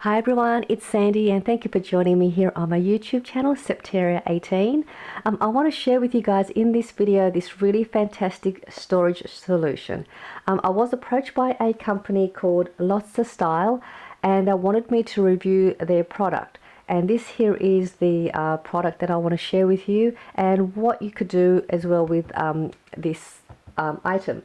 Hi everyone, it's Sandy and thank you for joining me here on my YouTube channel, Septeria18. I want to share with you guys in this video this really fantastic storage solution. I was approached by a company called Lotsa Style and they wanted me to review their product. And this here is the product that I want to share with you and what you could do as well with this item.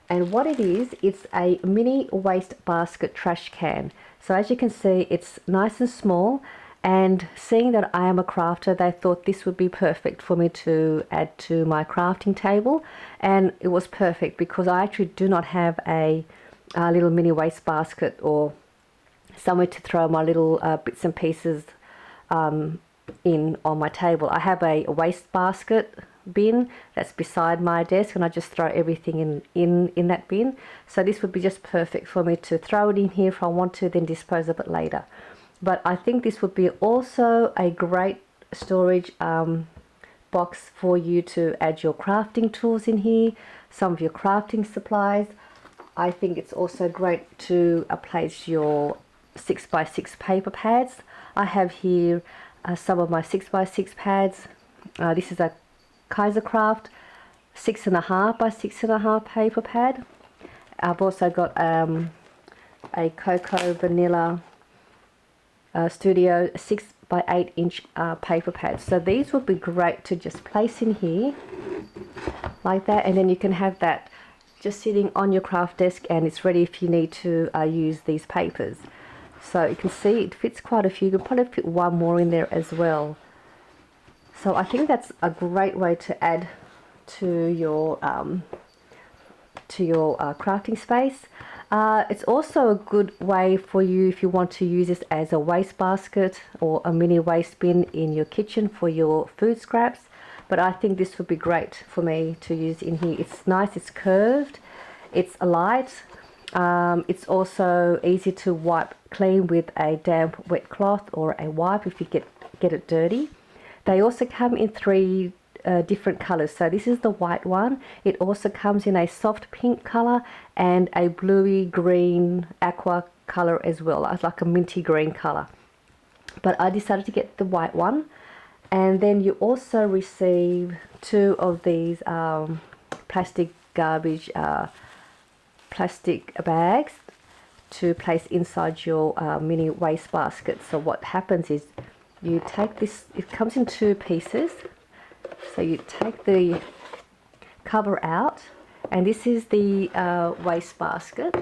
And what it is, it's a mini waste basket trash can. So as you can see, it's nice and small, and seeing that I am a crafter, they thought this would be perfect for me to add to my crafting table. And it was perfect because I actually do not have a little mini waste basket or somewhere to throw my little bits and pieces in on my table. I have a waste basket bin that's beside my desk and I just throw everything in that bin. So this would be just perfect for me to throw it in here if I want to, then dispose of it later. But I think this would be also a great storage box for you to add your crafting tools in here, some of your crafting supplies. I think it's also great to place your 6x6 paper pads. I have here some of my 6x6 pads. This is a Kaisercraft 6.5 by 6.5 paper pad. I've also got a Cocoa Vanilla Studio 6x8 inch paper pad. So these would be great to just place in here like that, and then you can have that just sitting on your craft desk and it's ready if you need to use these papers. So you can see it fits quite a few. You can probably fit one more in there as well. So I think that's a great way to add to your crafting space. It's also a good way for you if you want to use this as a waste basket or a mini waste bin in your kitchen for your food scraps. But I think this would be great for me to use in here. It's nice, it's curved, it's light. It's also easy to wipe clean with a damp wet cloth or a wipe if you get it dirty. They also come in three different colors. So this is the white one. It also comes in a soft pink color and a bluey green aqua color as well, like a minty green color. But I decided to get the white one. And then you also receive two of these plastic garbage plastic bags to place inside your mini waste basket. So what happens is you take this, it comes in two pieces. So you take the cover out, and this is the waste basket.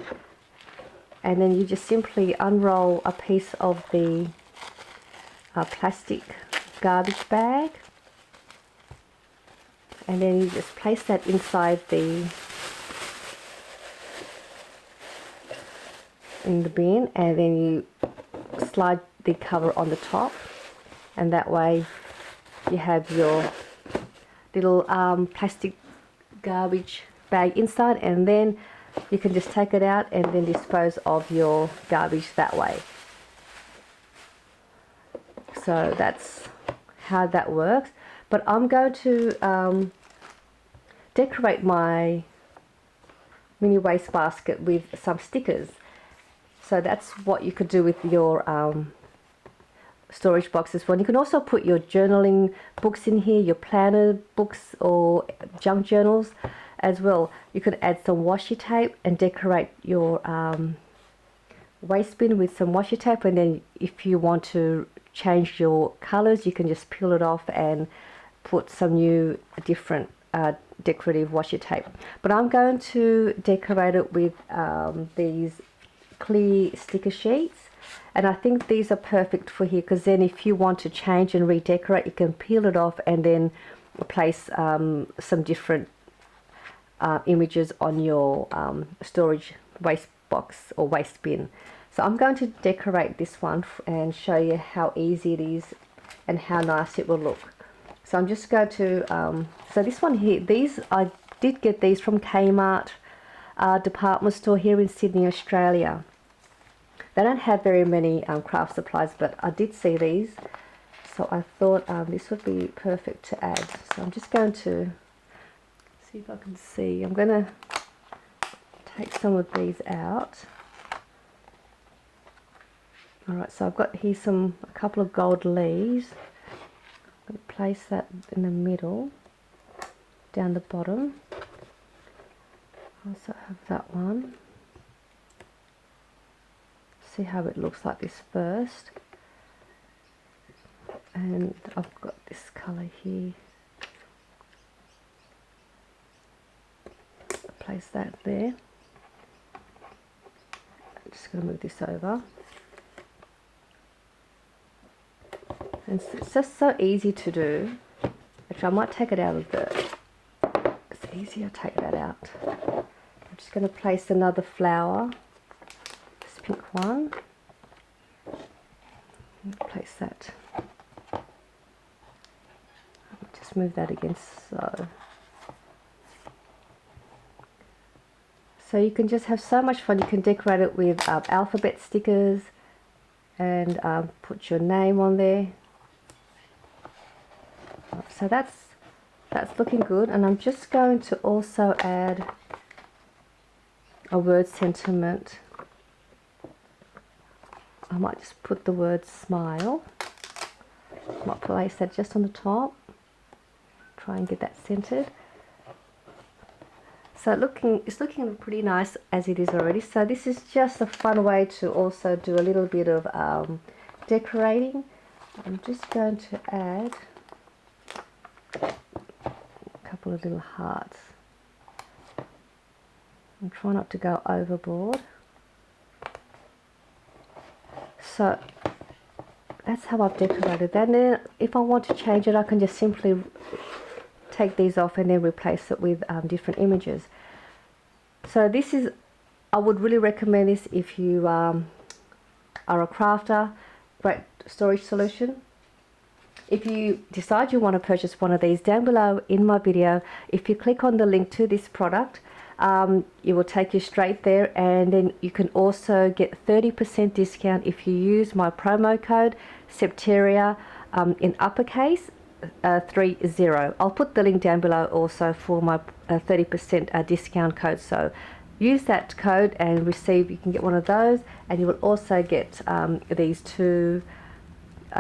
And then you just simply unroll a piece of the plastic garbage bag. And then you just place that inside in the bin, and then you slide the cover on the top, and that way you have your little plastic garbage bag inside, and then you can just take it out and then dispose of your garbage that way. So that's how that works. But I'm going to decorate my mini waste basket with some stickers. So that's what you could do with your storage box as well. You can also put your journaling books in here, your planner books or junk journals as well. You could add some washi tape and decorate your waste bin with some washi tape, and then if you want to change your colors, you can just peel it off and put some new different decorative washi tape. But I'm going to decorate it with these clear sticker sheets, and I think these are perfect for here because then if you want to change and redecorate, you can peel it off and then place some different images on your storage waste box or waste bin. So I'm going to decorate this one and show you how easy it is and how nice it will look. So I'm just going to so this one here, these I did get these from Kmart department store here in Sydney, Australia. They don't have very many craft supplies, but I did see these, so I thought this would be perfect to add. So I'm just going to see if I can see. I'm going to take some of these out. Alright, so I've got here a couple of gold leaves. I'm going to place that in the middle, down the bottom. I also have that one. See how it looks like this first. And I've got this colour here. Place that there. I'm just going to move this over. And it's just so easy to do. Actually, I might take it out of the... It's easier, take that out. I'm just going to place another flower. This pink one. Place that. Just move that again, so. So you can just have so much fun. You can decorate it with alphabet stickers and put your name on there. So that's looking good, and I'm just going to also add a word sentiment. I might just put the word smile. I might place that just on the top. Try and get that centered. So it's looking pretty nice as it is already. So this is just a fun way to also do a little bit of decorating. I'm just going to add a couple of little hearts. And try not to go overboard. So that's how I've decorated that. And then if I want to change it, I can just simply take these off and then replace it with different images. So this is, I would really recommend this if you are a crafter. Great storage solution. If you decide you want to purchase one of these, down below in my video, if you click on the link to this product, it will take you straight there, and then you can also get 30% discount if you use my promo code Septeria in uppercase 30. I'll put the link down below also for my 30% discount code. So use that code and receive. You can get one of those, and you will also get these two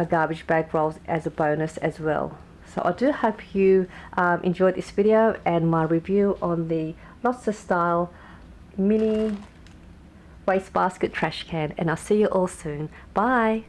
garbage bag rolls as a bonus as well. So I do hope you enjoyed this video and my review on the Lotsa style mini wastebasket trash can, and I'll see you all soon. Bye.